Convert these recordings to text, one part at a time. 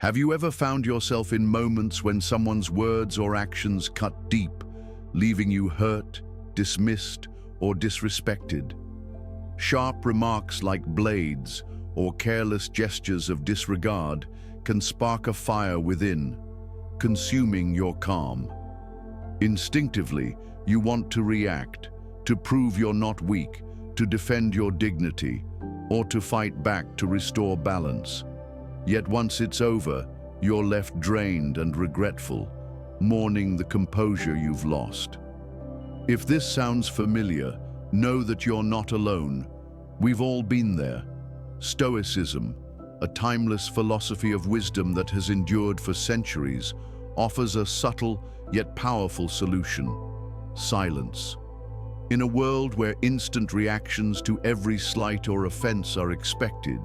Have you ever found yourself in moments when someone's words or actions cut deep, leaving you hurt, dismissed, or disrespected? Sharp remarks like blades or careless gestures of disregard can spark a fire within, consuming your calm. Instinctively, you want to react, to prove you're not weak, to defend your dignity, or to fight back to restore balance. Yet once it's over, you're left drained and regretful, mourning the composure you've lost. If this sounds familiar, know that you're not alone. We've all been there. Stoicism, a timeless philosophy of wisdom that has endured for centuries, offers a subtle yet powerful solution: silence. In a world where instant reactions to every slight or offense are expected,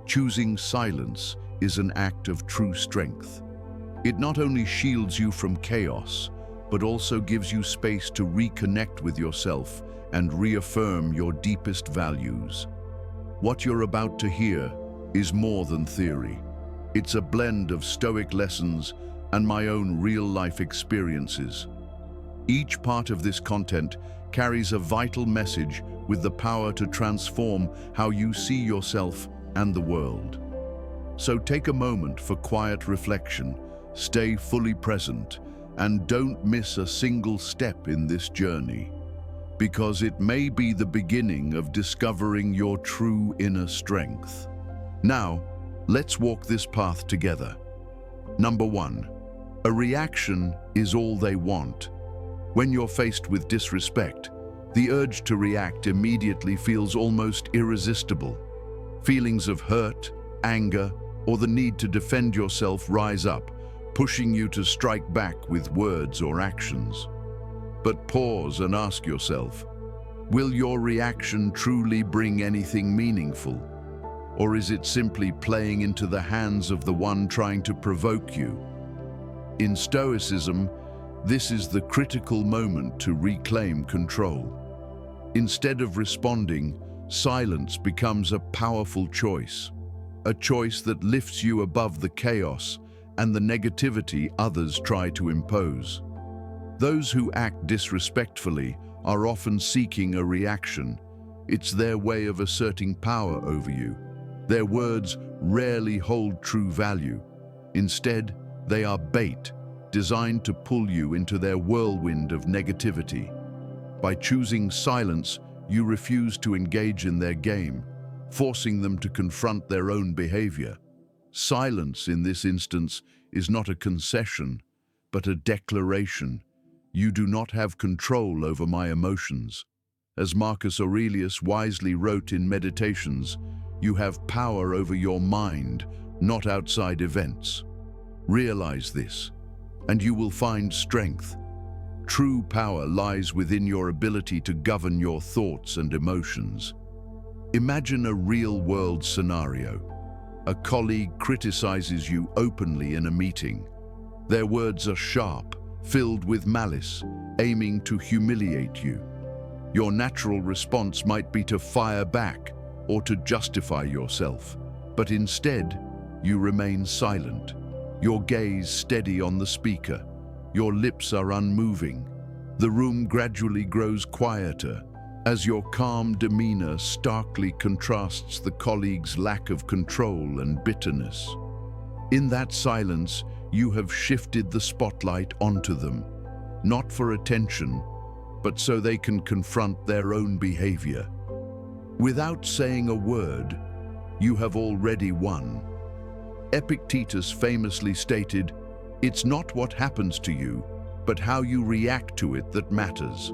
choosing silence is an act of true strength. It not only shields you from chaos, but also gives you space to reconnect with yourself and reaffirm your deepest values. What you're about to hear is more than theory. It's a blend of Stoic lessons and my own real-life experiences. Each part of this content carries a vital message with the power to transform how you see yourself and the world. So take a moment for quiet reflection, stay fully present, and don't miss a single step in this journey, because it may be the beginning of discovering your true inner strength. Now, let's walk this path together. Number 1. A reaction is all they want. When you're faced with disrespect, the urge to react immediately feels almost irresistible. Feelings of hurt, anger, or the need to defend yourself rise up, pushing you to strike back with words or actions. But pause and ask yourself, will your reaction truly bring anything meaningful? Or is it simply playing into the hands of the one trying to provoke you? In Stoicism, this is the critical moment to reclaim control. Instead of responding, silence becomes a powerful choice, a choice that lifts you above the chaos and the negativity others try to impose. Those who act disrespectfully are often seeking a reaction. It's their way of asserting power over you. Their words rarely hold true value. Instead, they are bait, designed to pull you into their whirlwind of negativity. By choosing silence, you refuse to engage in their game, forcing them to confront their own behavior. Silence, in this instance, is not a concession, but a declaration. You do not have control over my emotions. As Marcus Aurelius wisely wrote in Meditations, you have power over your mind, not outside events. Realize this, and you will find strength. True power lies within your ability to govern your thoughts and emotions. Imagine a real-world scenario. A colleague criticizes you openly in a meeting. Their words are sharp, filled with malice, aiming to humiliate you. Your natural response might be to fire back or to justify yourself, but instead, you remain silent. Your gaze steady on the speaker. Your lips are unmoving. The room gradually grows quieter as your calm demeanor starkly contrasts the colleague's lack of control and bitterness. In that silence, you have shifted the spotlight onto them, not for attention, but so they can confront their own behavior. Without saying a word, you have already won. Epictetus famously stated, "It's not what happens to you, but how you react to it that matters."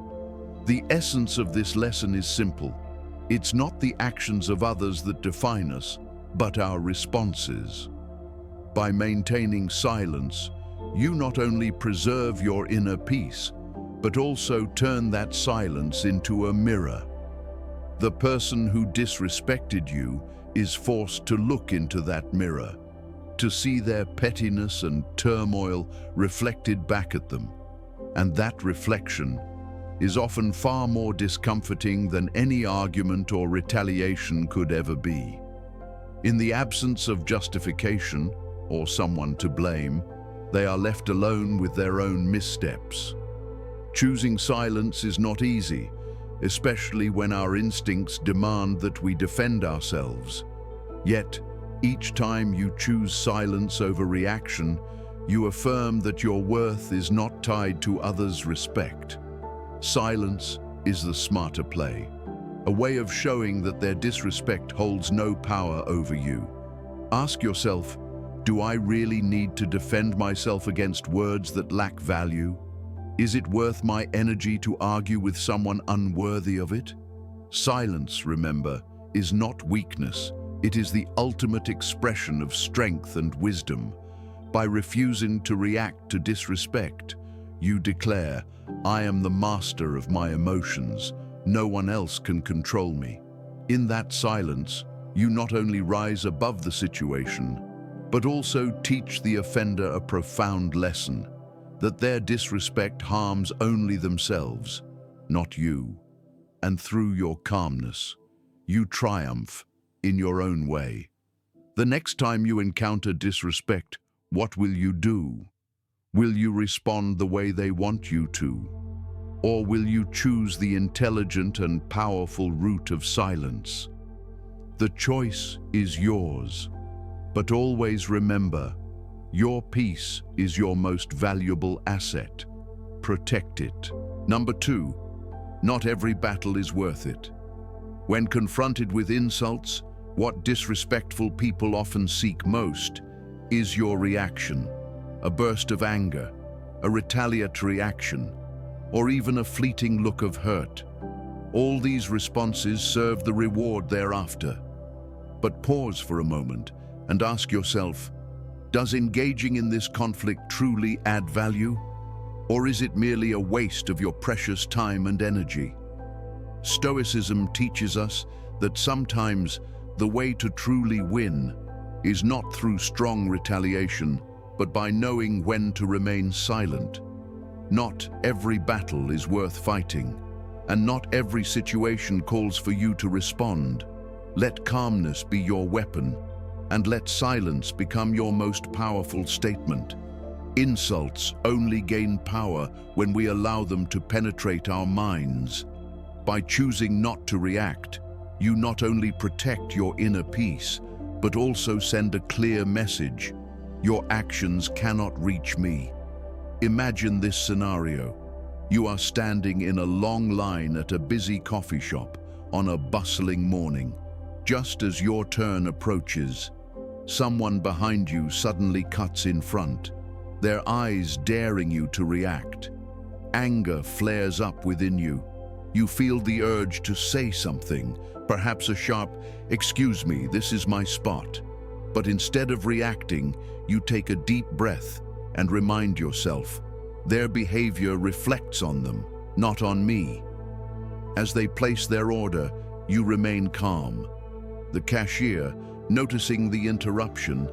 The essence of this lesson is simple. It's not the actions of others that define us, but our responses. By maintaining silence, you not only preserve your inner peace, but also turn that silence into a mirror. The person who disrespected you is forced to look into that mirror, to see their pettiness and turmoil reflected back at them. And that reflection is often far more discomforting than any argument or retaliation could ever be. In the absence of justification, or someone to blame, they are left alone with their own missteps. Choosing silence is not easy, especially when our instincts demand that we defend ourselves. Yet, each time you choose silence over reaction, you affirm that your worth is not tied to others' respect. Silence is the smarter play, a way of showing that their disrespect holds no power over you. Ask yourself, do I really need to defend myself against words that lack value? Is it worth my energy to argue with someone unworthy of it? Silence, remember, is not weakness. It is the ultimate expression of strength and wisdom. By refusing to react to disrespect, you declare, I am the master of my emotions. No one else can control me. In that silence, you not only rise above the situation, but also teach the offender a profound lesson, that their disrespect harms only themselves, not you. And through your calmness, you triumph in your own way. The next time you encounter disrespect, what will you do? Will you respond the way they want you to? Or will you choose the intelligent and powerful route of silence? The choice is yours, but always remember, your peace is your most valuable asset. Protect it. Number 2, not every battle is worth it. When confronted with insults, what disrespectful people often seek most is your reaction, a burst of anger, a retaliatory action, or even a fleeting look of hurt. All these responses serve the reward thereafter. But pause for a moment and ask yourself, does engaging in this conflict truly add value? Or is it merely a waste of your precious time and energy? Stoicism teaches us that sometimes the way to truly win is not through strong retaliation, but by knowing when to remain silent. Not every battle is worth fighting, and not every situation calls for you to respond. Let calmness be your weapon, and let silence become your most powerful statement. Insults only gain power when we allow them to penetrate our minds. By choosing not to react, you not only protect your inner peace, but also send a clear message. Your actions cannot reach me. Imagine this scenario. You are standing in a long line at a busy coffee shop on a bustling morning. Just as your turn approaches, someone behind you suddenly cuts in front, their eyes daring you to react. Anger flares up within you. You feel the urge to say something, perhaps a sharp, "Excuse me, this is my spot." But instead of reacting, you take a deep breath and remind yourself, their behavior reflects on them, not on me. As they place their order, you remain calm. The cashier, noticing the interruption,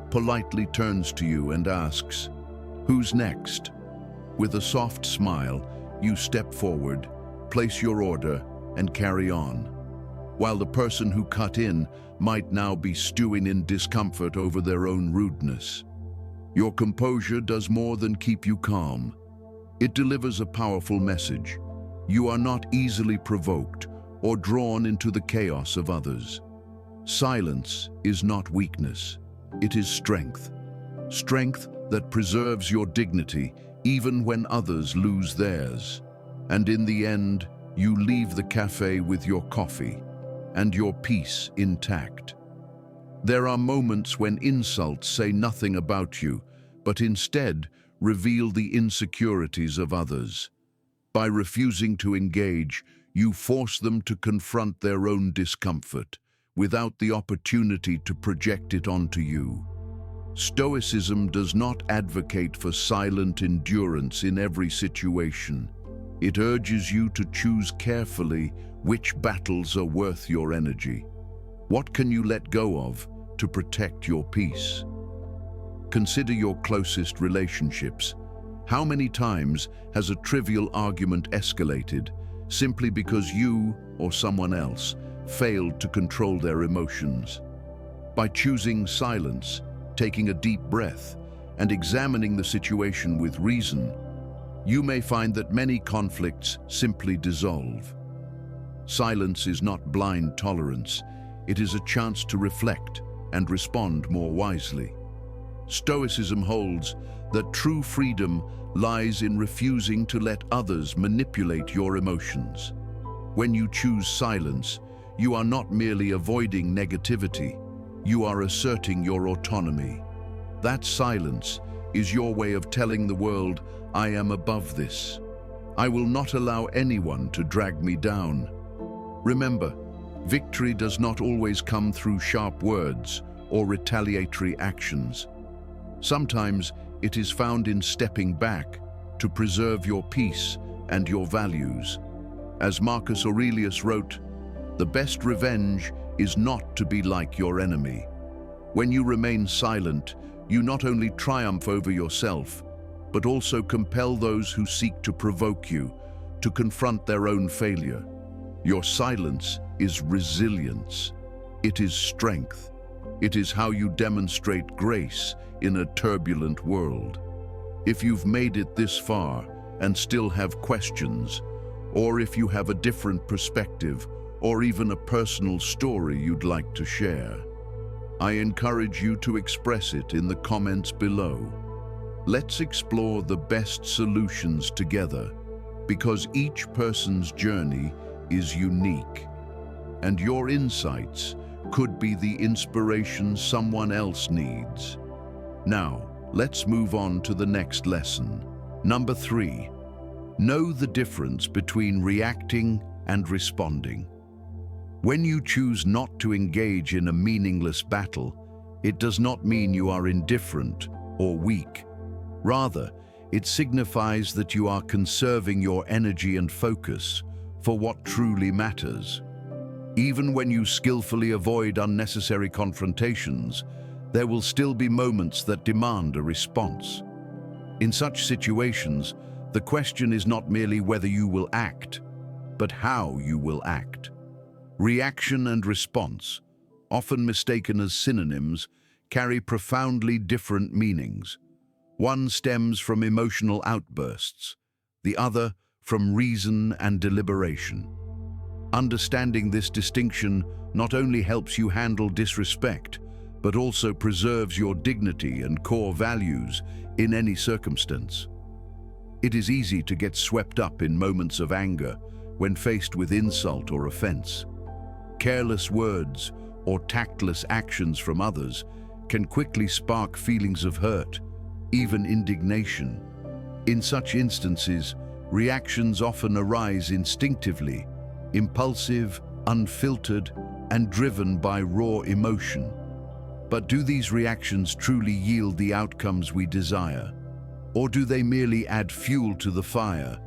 politely turns to you and asks, "Who's next?" With a soft smile, you step forward, place your order, and carry on. While the person who cut in might now be stewing in discomfort over their own rudeness. Your composure does more than keep you calm. It delivers a powerful message. You are not easily provoked or drawn into the chaos of others. Silence is not weakness, it is strength. Strength that preserves your dignity even when others lose theirs. And in the end, you leave the cafe with your coffee and your peace intact. There are moments when insults say nothing about you, but instead reveal the insecurities of others. By refusing to engage, you force them to confront their own discomfort, without the opportunity to project it onto you. Stoicism does not advocate for silent endurance in every situation. It urges you to choose carefully which battles are worth your energy. What can you let go of to protect your peace? Consider your closest relationships. How many times has a trivial argument escalated simply because you or someone else failed to control their emotions? By choosing silence, taking a deep breath, and examining the situation with reason, you may find that many conflicts simply dissolve. Silence is not blind tolerance, it is a chance to reflect and respond more wisely. Stoicism holds that true freedom lies in refusing to let others manipulate your emotions. When you choose silence, you are not merely avoiding negativity, you are asserting your autonomy. That silence is your way of telling the world, I am above this. I will not allow anyone to drag me down. Remember, victory does not always come through sharp words or retaliatory actions. Sometimes it is found in stepping back to preserve your peace and your values. As Marcus Aurelius wrote, the best revenge is not to be like your enemy. When you remain silent, you not only triumph over yourself, but also compel those who seek to provoke you to confront their own failure. Your silence is resilience. It is strength. It is how you demonstrate grace in a turbulent world. If you've made it this far and still have questions, or if you have a different perspective, or even a personal story you'd like to share, I encourage you to express it in the comments below. Let's explore the best solutions together, because each person's journey is unique, and your insights could be the inspiration someone else needs. Now, let's move on to the next lesson. Number 3, know the difference between reacting and responding. When you choose not to engage in a meaningless battle, it does not mean you are indifferent or weak. Rather, it signifies that you are conserving your energy and focus for what truly matters. Even when you skillfully avoid unnecessary confrontations, there will still be moments that demand a response. In such situations, the question is not merely whether you will act, but how you will act. Reaction and response, often mistaken as synonyms, carry profoundly different meanings. One stems from emotional outbursts, the other from reason and deliberation. Understanding this distinction not only helps you handle disrespect, but also preserves your dignity and core values in any circumstance. It is easy to get swept up in moments of anger when faced with insult or offense. Careless words or tactless actions from others can quickly spark feelings of hurt, even indignation. In such instances, reactions often arise instinctively, impulsive, unfiltered, and driven by raw emotion. But do these reactions truly yield the outcomes we desire? Or do they merely add fuel to the fire,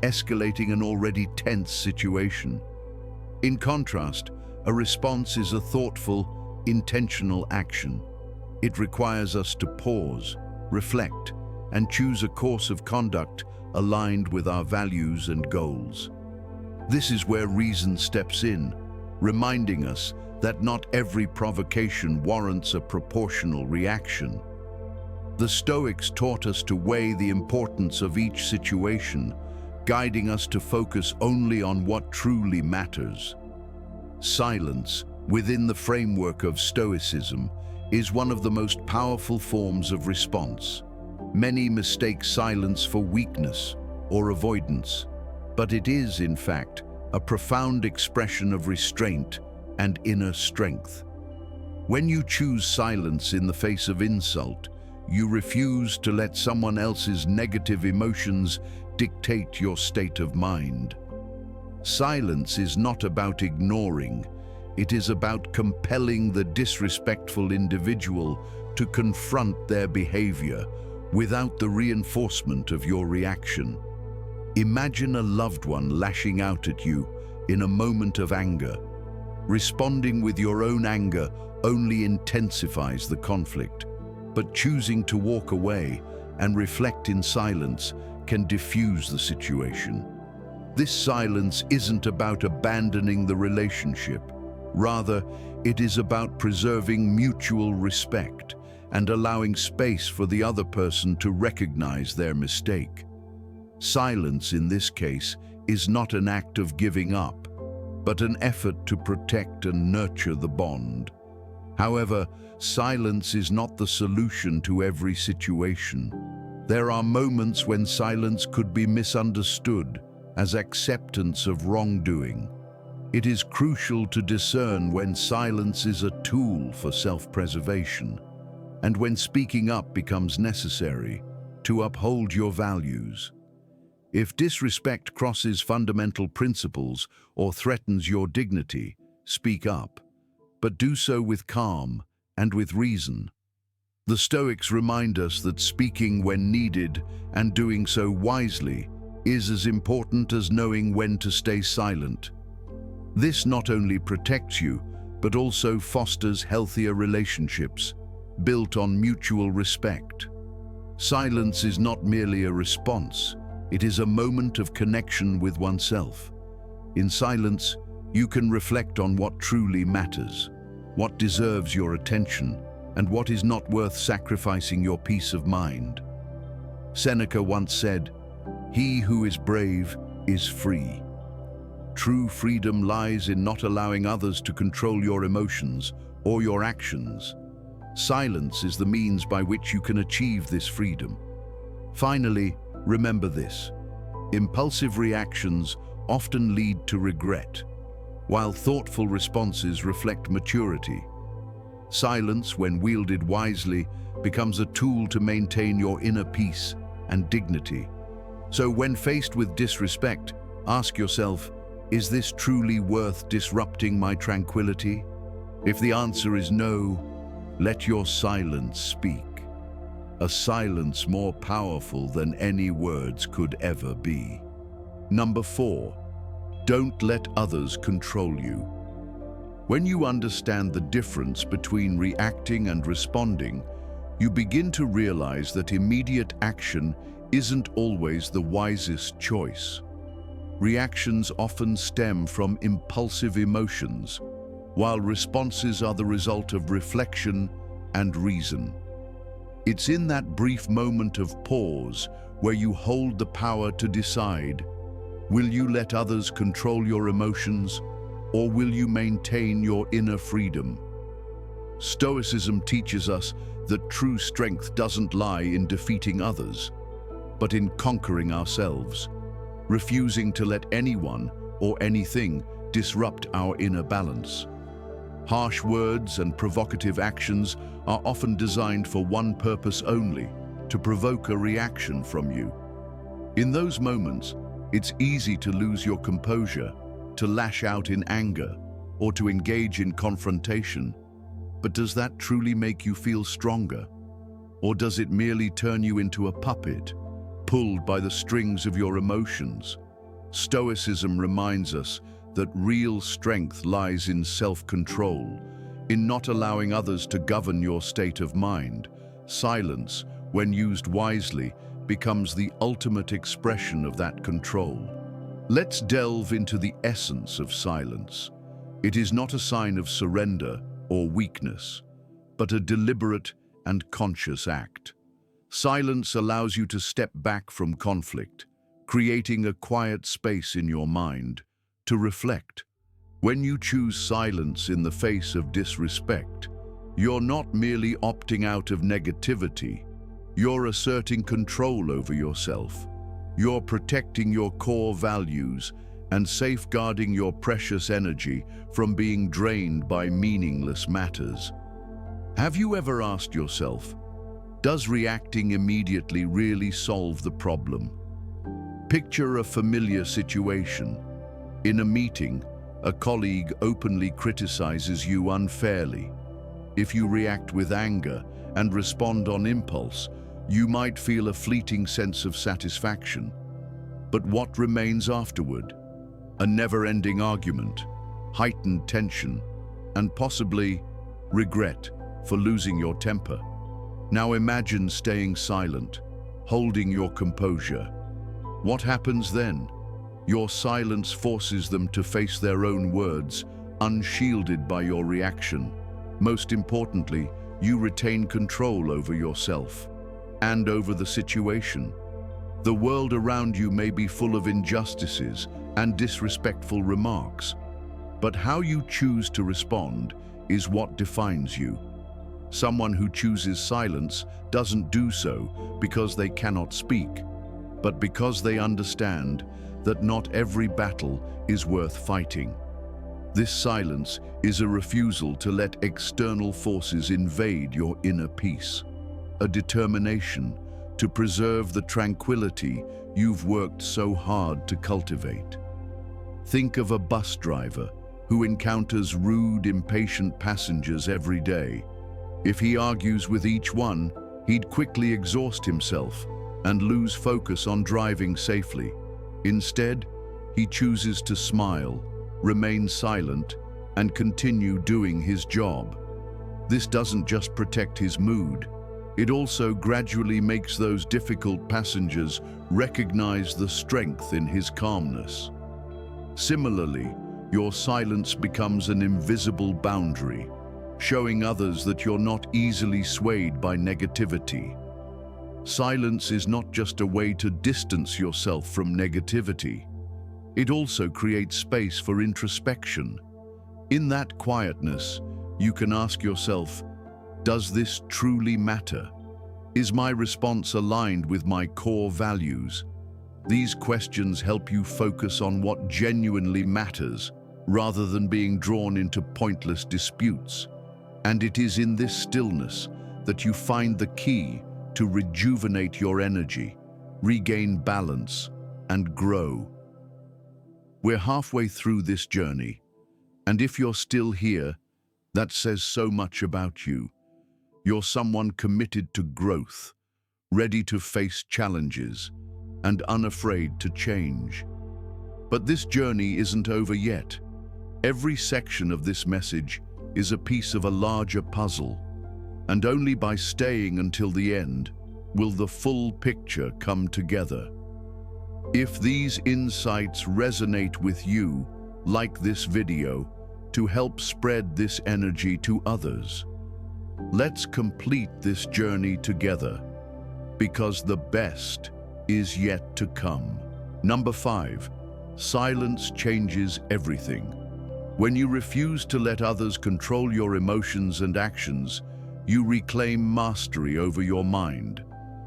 escalating an already tense situation? In contrast, a response is a thoughtful, intentional action. It requires us to pause, reflect, and choose a course of conduct aligned with our values and goals. This is where reason steps in, reminding us that not every provocation warrants a proportional reaction. The Stoics taught us to weigh the importance of each situation, guiding us to focus only on what truly matters. Silence, within the framework of Stoicism, is one of the most powerful forms of response. Many mistake silence for weakness or avoidance, but it is, in fact, a profound expression of restraint and inner strength. When you choose silence in the face of insult, you refuse to let someone else's negative emotions dictate your state of mind. Silence is not about ignoring, it is about compelling the disrespectful individual to confront their behavior without the reinforcement of your reaction. Imagine a loved one lashing out at you in a moment of anger. Responding with your own anger only intensifies the conflict, but choosing to walk away and reflect in silence can diffuse the situation. This silence isn't about abandoning the relationship. Rather, it is about preserving mutual respect and allowing space for the other person to recognize their mistake. Silence, in this case, is not an act of giving up, but an effort to protect and nurture the bond. However, silence is not the solution to every situation. There are moments when silence could be misunderstood as acceptance of wrongdoing. It is crucial to discern when silence is a tool for self-preservation, and when speaking up becomes necessary to uphold your values. If disrespect crosses fundamental principles or threatens your dignity, speak up, but do so with calm and with reason. The Stoics remind us that speaking when needed and doing so wisely is as important as knowing when to stay silent. This not only protects you, but also fosters healthier relationships built on mutual respect. Silence is not merely a response, it is a moment of connection with oneself. In silence, you can reflect on what truly matters, what deserves your attention, and what is not worth sacrificing your peace of mind. Seneca once said, "He who is brave is free." True freedom lies in not allowing others to control your emotions or your actions. Silence is the means by which you can achieve this freedom. Finally, remember this: impulsive reactions often lead to regret, while thoughtful responses reflect maturity. Silence, when wielded wisely, becomes a tool to maintain your inner peace and dignity. So when faced with disrespect, ask yourself, is this truly worth disrupting my tranquility? If the answer is no, let your silence speak. A silence more powerful than any words could ever be. Number 4, don't let others control you. When you understand the difference between reacting and responding, you begin to realize that immediate action isn't always the wisest choice. Reactions often stem from impulsive emotions, while responses are the result of reflection and reason. It's in that brief moment of pause where you hold the power to decide, will you let others control your emotions, or will you maintain your inner freedom? Stoicism teaches us that true strength doesn't lie in defeating others, but in conquering ourselves, refusing to let anyone or anything disrupt our inner balance. Harsh words and provocative actions are often designed for one purpose only: to provoke a reaction from you. In those moments, it's easy to lose your composure, to lash out in anger, or to engage in confrontation. But does that truly make you feel stronger? Or does it merely turn you into a puppet, pulled by the strings of your emotions? Stoicism reminds us that real strength lies in self-control, in not allowing others to govern your state of mind. Silence, when used wisely, becomes the ultimate expression of that control. Let's delve into the essence of silence. It is not a sign of surrender or weakness, but a deliberate and conscious act. Silence allows you to step back from conflict, creating a quiet space in your mind to reflect. When you choose silence in the face of disrespect, you're not merely opting out of negativity, you're asserting control over yourself. You're protecting your core values and safeguarding your precious energy from being drained by meaningless matters. Have you ever asked yourself, does reacting immediately really solve the problem? Picture a familiar situation. In a meeting, a colleague openly criticizes you unfairly. If you react with anger and respond on impulse, you might feel a fleeting sense of satisfaction. But what remains afterward? A never-ending argument, heightened tension, and possibly regret for losing your temper. Now imagine staying silent, holding your composure. What happens then? Your silence forces them to face their own words, unshielded by your reaction. Most importantly, you retain control over yourself and over the situation. The world around you may be full of injustices and disrespectful remarks, but how you choose to respond is what defines you. Someone who chooses silence doesn't do so because they cannot speak, but because they understand that not every battle is worth fighting. This silence is a refusal to let external forces invade your inner peace, a determination to preserve the tranquility you've worked so hard to cultivate. Think of a bus driver who encounters rude, impatient passengers every day. If he argues with each one, he'd quickly exhaust himself and lose focus on driving safely. Instead, he chooses to smile, remain silent, and continue doing his job. This doesn't just protect his mood, it also gradually makes those difficult passengers recognize the strength in his calmness. Similarly, your silence becomes an invisible boundary, showing others that you're not easily swayed by negativity. Silence is not just a way to distance yourself from negativity. It also creates space for introspection. In that quietness, you can ask yourself, does this truly matter? Is my response aligned with my core values? These questions help you focus on what genuinely matters, rather than being drawn into pointless disputes. And it is in this stillness that you find the key to rejuvenate your energy, regain balance, and grow. We're halfway through this journey, and if you're still here, that says so much about you. You're someone committed to growth, ready to face challenges, and unafraid to change. But this journey isn't over yet. Every section of this message is a piece of a larger puzzle, and only by staying until the end will the full picture come together. If these insights resonate with you, like this video to help spread this energy to others. Let's complete this journey together, because the best is yet to come. Number 5, silence changes everything. When you refuse to let others control your emotions and actions, you reclaim mastery over your mind,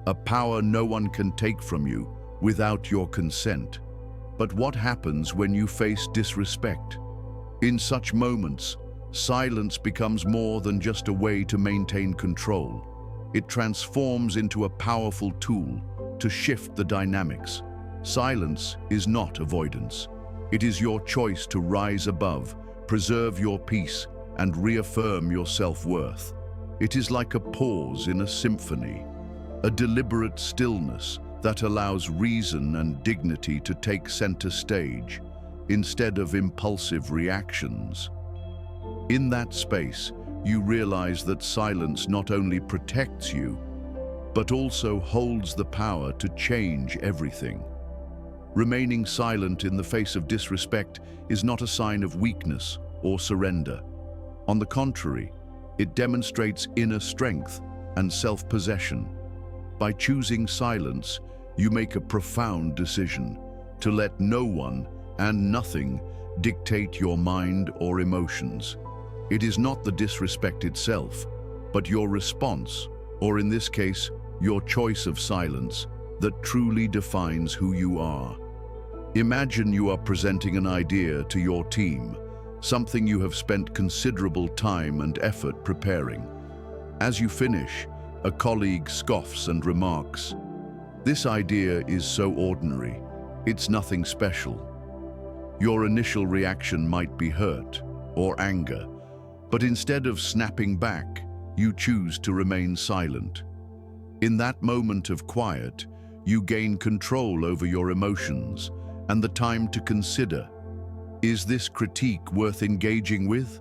a power no one can take from you without your consent. But what happens when you face disrespect? In such moments, silence becomes more than just a way to maintain control. It transforms into a powerful tool to shift the dynamics. Silence is not avoidance. It is your choice to rise above, preserve your peace, and reaffirm your self-worth. It is like a pause in a symphony, a deliberate stillness that allows reason and dignity to take center stage instead of impulsive reactions. In that space, you realize that silence not only protects you, but also holds the power to change everything. Remaining silent in the face of disrespect is not a sign of weakness or surrender. On the contrary, it demonstrates inner strength and self-possession. By choosing silence, you make a profound decision to let no one and nothing dictate your mind or emotions. It is not the disrespect itself, but your response, or in this case, your choice of silence, that truly defines who you are. Imagine you are presenting an idea to your team, something you have spent considerable time and effort preparing. As you finish, a colleague scoffs and remarks, "This idea is so ordinary, it's nothing special." Your initial reaction might be hurt or anger, but instead of snapping back, you choose to remain silent. In that moment of quiet, you gain control over your emotions and the time to consider, is this critique worth engaging with?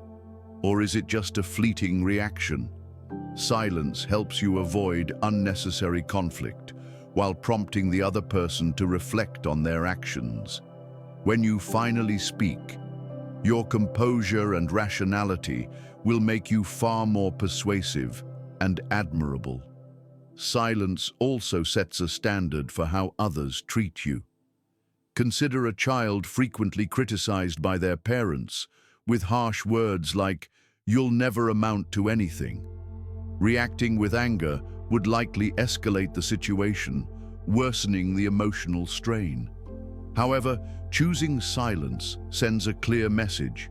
Or is it just a fleeting reaction? Silence helps you avoid unnecessary conflict while prompting the other person to reflect on their actions. When you finally speak, your composure and rationality will make you far more persuasive and admirable. Silence also sets a standard for how others treat you. Consider a child frequently criticized by their parents with harsh words like, "You'll never amount to anything." Reacting with anger would likely escalate the situation, worsening the emotional strain. However, choosing silence sends a clear message.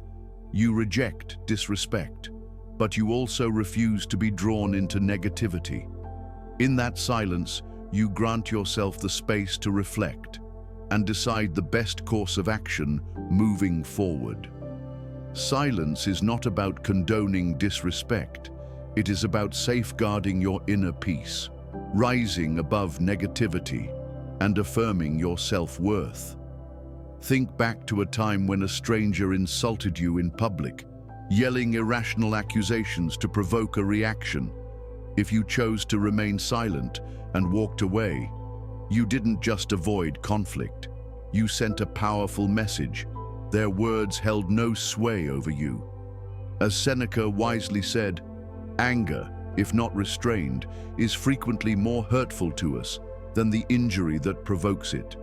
You reject disrespect, but you also refuse to be drawn into negativity. In that silence, you grant yourself the space to reflect and decide the best course of action moving forward. Silence is not about condoning disrespect. It is about safeguarding your inner peace, rising above negativity, and affirming your self-worth. Think back to a time when a stranger insulted you in public, yelling irrational accusations to provoke a reaction. If you chose to remain silent and walked away, you didn't just avoid conflict. You sent a powerful message. Their words held no sway over you. As Seneca wisely said, anger, if not restrained, is frequently more hurtful to us than the injury that provokes it.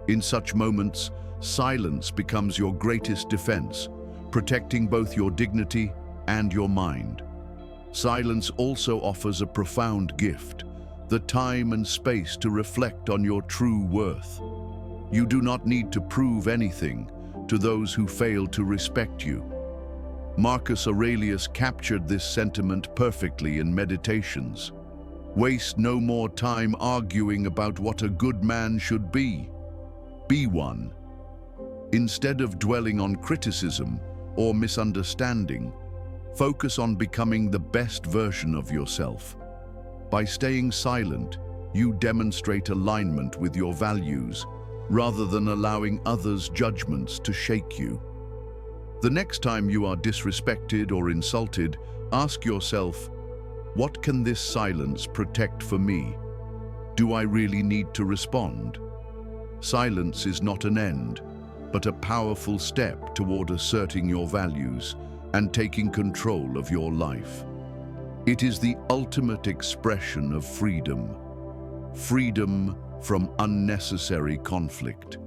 In such moments, silence becomes your greatest defense, protecting both your dignity and your mind. Silence also offers a profound gift, the time and space to reflect on your true worth. You do not need to prove anything to those who fail to respect you. Marcus Aurelius captured this sentiment perfectly in Meditations. Waste no more time arguing about what a good man should be. Be one. Instead of dwelling on criticism or misunderstanding, focus on becoming the best version of yourself. By staying silent, you demonstrate alignment with your values, rather than allowing others' judgments to shake you. The next time you are disrespected or insulted, ask yourself, what can this silence protect for me? Do I really need to respond? Silence is not an end, but a powerful step toward asserting your values and taking control of your life. It is the ultimate expression of freedom. Freedom from unnecessary conflict,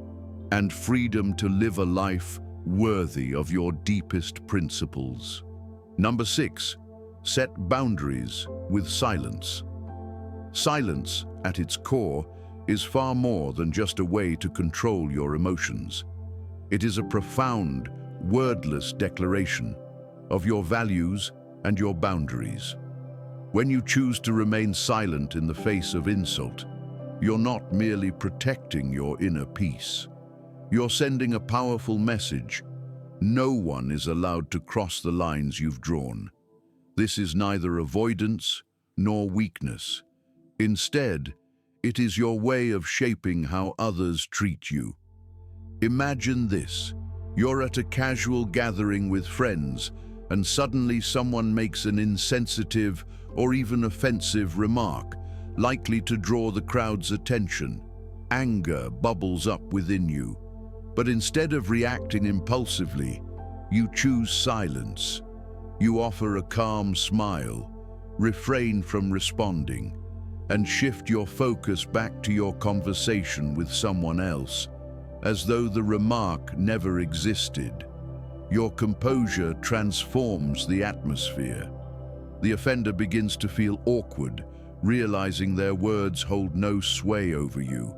and freedom to live a life worthy of your deepest principles. Number 6, set boundaries with silence. Silence, at its core, is far more than just a way to control your emotions. It is a profound, wordless declaration of your values and your boundaries. When you choose to remain silent in the face of insult, you're not merely protecting your inner peace. You're sending a powerful message. No one is allowed to cross the lines you've drawn. This is neither avoidance nor weakness. Instead, it is your way of shaping how others treat you. Imagine this. You're at a casual gathering with friends, and suddenly someone makes an insensitive or even offensive remark, likely to draw the crowd's attention. Anger bubbles up within you. But instead of reacting impulsively, you choose silence. You offer a calm smile, refrain from responding, and shift your focus back to your conversation with someone else, as though the remark never existed. Your composure transforms the atmosphere. The offender begins to feel awkward, realizing their words hold no sway over you.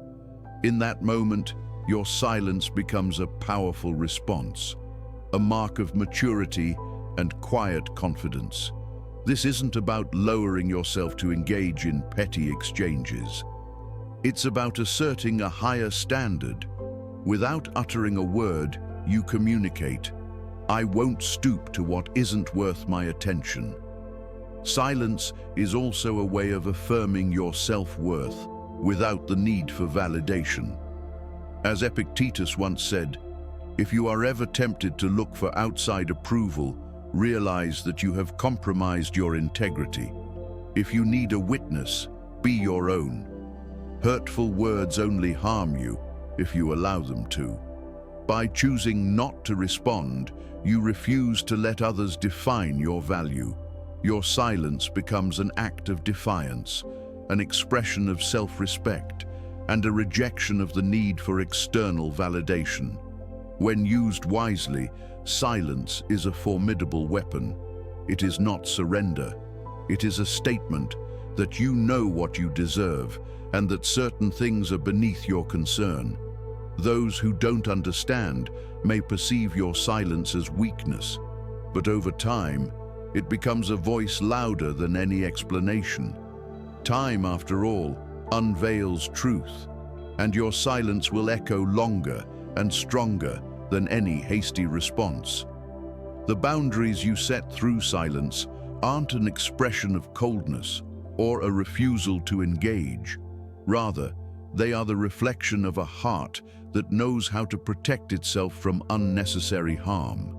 In that moment, your silence becomes a powerful response, a mark of maturity and quiet confidence. This isn't about lowering yourself to engage in petty exchanges. It's about asserting a higher standard. Without uttering a word, you communicate, "I won't stoop to what isn't worth my attention." Silence is also a way of affirming your self-worth without the need for validation. As Epictetus once said, if you are ever tempted to look for outside approval, realize that you have compromised your integrity. If you need a witness, be your own. Hurtful words only harm you if you allow them to. By choosing not to respond, you refuse to let others define your value. Your silence becomes an act of defiance, an expression of self-respect, and a rejection of the need for external validation. When used wisely, silence is a formidable weapon. It is not surrender. It is a statement that you know what you deserve and that certain things are beneath your concern. Those who don't understand may perceive your silence as weakness, but over time, it becomes a voice louder than any explanation. Time, after all, unveils truth, and your silence will echo longer and stronger than any hasty response. The boundaries you set through silence aren't an expression of coldness or a refusal to engage. Rather, they are the reflection of a heart that knows how to protect itself from unnecessary harm.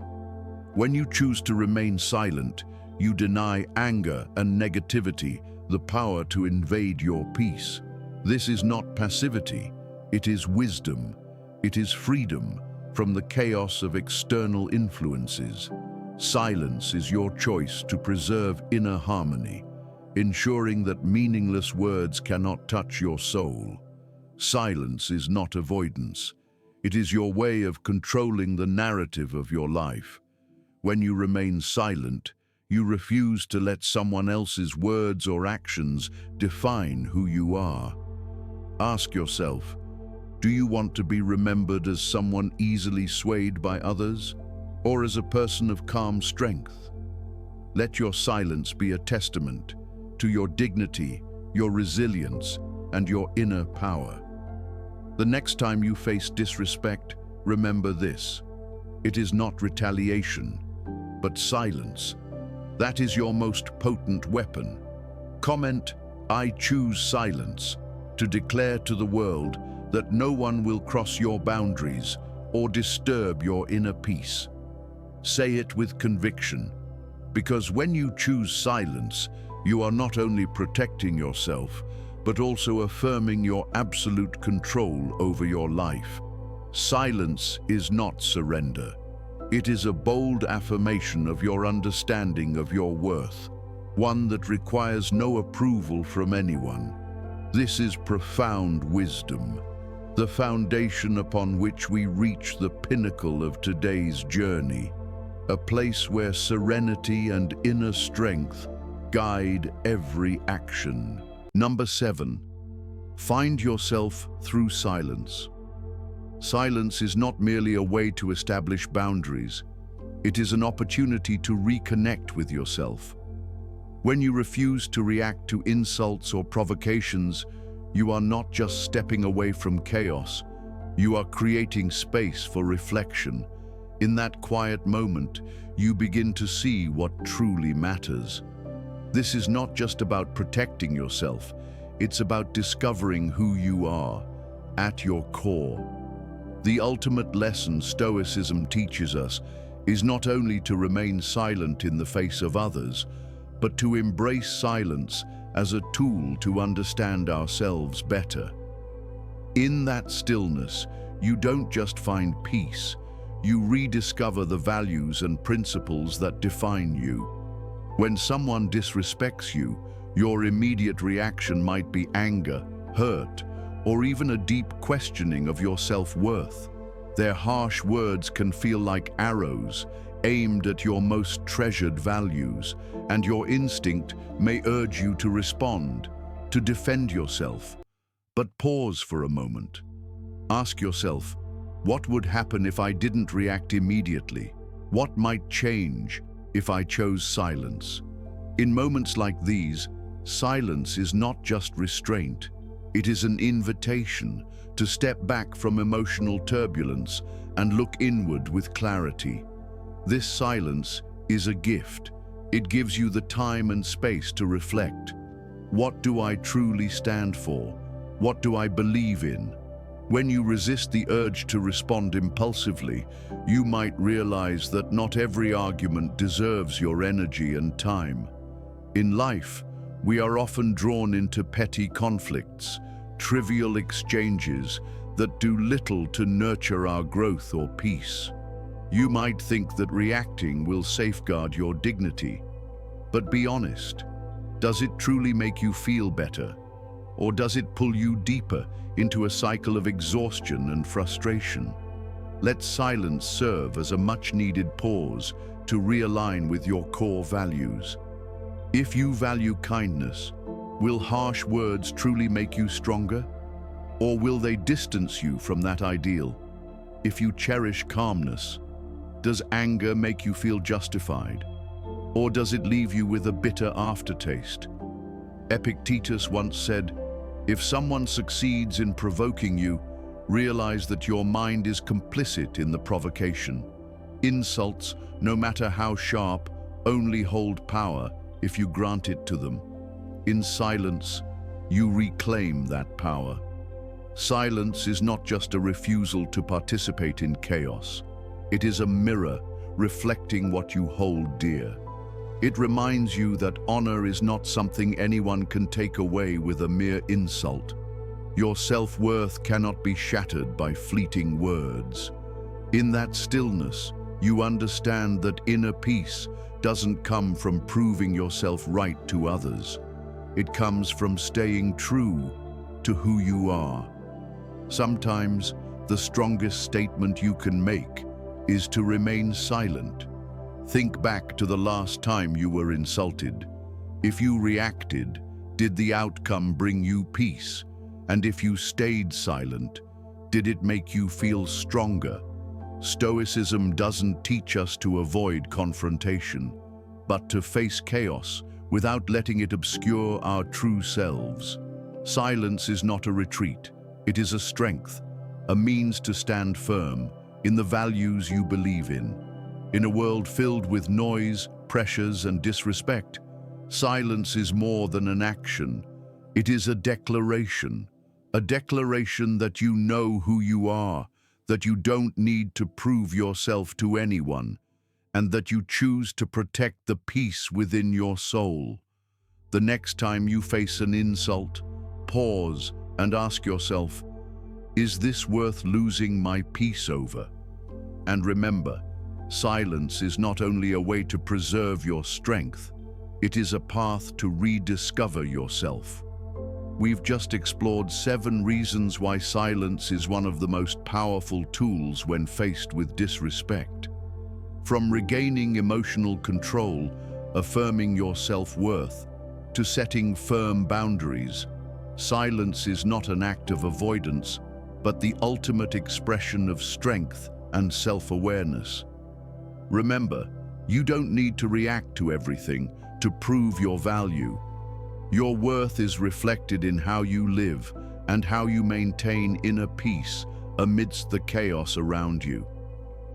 When you choose to remain silent, you deny anger and negativity the power to invade your peace. This is not passivity, it is wisdom. It is freedom from the chaos of external influences. Silence is your choice to preserve inner harmony, ensuring that meaningless words cannot touch your soul. Silence is not avoidance. It is your way of controlling the narrative of your life. When you remain silent, you refuse to let someone else's words or actions define who you are. Ask yourself, do you want to be remembered as someone easily swayed by others, or as a person of calm strength? Let your silence be a testament to your dignity, your resilience, and your inner power. The next time you face disrespect, remember this: it is not retaliation, but silence. That is your most potent weapon. Comment, "I choose silence," to declare to the world that no one will cross your boundaries or disturb your inner peace. Say it with conviction, because when you choose silence, you are not only protecting yourself, but also affirming your absolute control over your life. Silence is not surrender. It is a bold affirmation of your understanding of your worth, one that requires no approval from anyone. This is profound wisdom, the foundation upon which we reach the pinnacle of today's journey, a place where serenity and inner strength guide every action. Number 7, find yourself through silence. Silence is not merely a way to establish boundaries. It is an opportunity to reconnect with yourself. When you refuse to react to insults or provocations, you are not just stepping away from chaos, you are creating space for reflection. In that quiet moment, you begin to see what truly matters. This is not just about protecting yourself, it's about discovering who you are at your core. The ultimate lesson Stoicism teaches us is not only to remain silent in the face of others, but to embrace silence as a tool to understand ourselves better. In that stillness, you don't just find peace, you rediscover the values and principles that define you. When someone disrespects you, your immediate reaction might be anger, hurt, or even a deep questioning of your self-worth. Their harsh words can feel like arrows aimed at your most treasured values, and your instinct may urge you to respond, to defend yourself. But pause for a moment. Ask yourself, what would happen if I didn't react immediately? What might change if I chose silence? In moments like these, silence is not just restraint. It is an invitation to step back from emotional turbulence and look inward with clarity. This silence is a gift. It gives you the time and space to reflect. What do I truly stand for? What do I believe in? When you resist the urge to respond impulsively, you might realize that not every argument deserves your energy and time. In life, we are often drawn into petty conflicts, trivial exchanges that do little to nurture our growth or peace. You might think that reacting will safeguard your dignity, But be honest, does it truly make you feel better? Or does it pull you deeper into a cycle of exhaustion and frustration? Let silence serve as a much-needed pause to realign with your core values. If you value kindness, will harsh words truly make you stronger? Or will they distance you from that ideal? If you cherish calmness, does anger make you feel justified? Or does it leave you with a bitter aftertaste? Epictetus once said, "If someone succeeds in provoking you, realize that your mind is complicit in the provocation. Insults, no matter how sharp, only hold power if you grant it to them. In silence, you reclaim that power." Silence is not just a refusal to participate in chaos. It is a mirror reflecting what you hold dear. It reminds you that honor is not something anyone can take away with a mere insult. Your self-worth cannot be shattered by fleeting words. In that stillness, you understand that inner peace doesn't come from proving yourself right to others. It comes from staying true to who you are. Sometimes, the strongest statement you can make is to remain silent. Think back to the last time you were insulted. If you reacted, did the outcome bring you peace? And if you stayed silent, did it make you feel stronger? Stoicism doesn't teach us to avoid confrontation, but to face chaos without letting it obscure our true selves. Silence is not a retreat, it is a strength, a means to stand firm in the values you believe in. In a world filled with noise, pressures, and disrespect, silence is more than an action. It is a declaration that you know who you are, that you don't need to prove yourself to anyone, and that you choose to protect the peace within your soul. The next time you face an insult, pause and ask yourself, is this worth losing my peace over? And remember, silence is not only a way to preserve your strength, it is a path to rediscover yourself. We've just explored 7 reasons why silence is one of the most powerful tools when faced with disrespect. From regaining emotional control, affirming your self-worth, to setting firm boundaries, silence is not an act of avoidance, but the ultimate expression of strength and self-awareness. Remember, you don't need to react to everything to prove your value. Your worth is reflected in how you live and how you maintain inner peace amidst the chaos around you.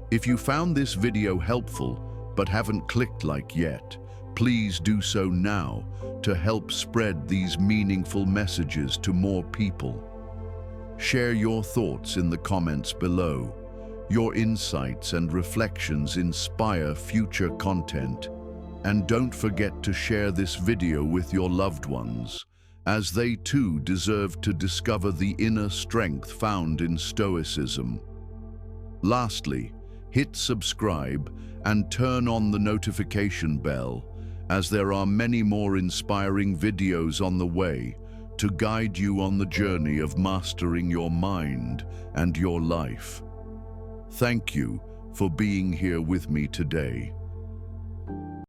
If you found this video helpful but haven't clicked like yet, please do so now to help spread these meaningful messages to more people. Share your thoughts in the comments below. Your insights and reflections inspire future content. And don't forget to share this video with your loved ones, as they too deserve to discover the inner strength found in Stoicism. Lastly, hit subscribe and turn on the notification bell, as there are many more inspiring videos on the way to guide you on the journey of mastering your mind and your life. Thank you for being here with me today.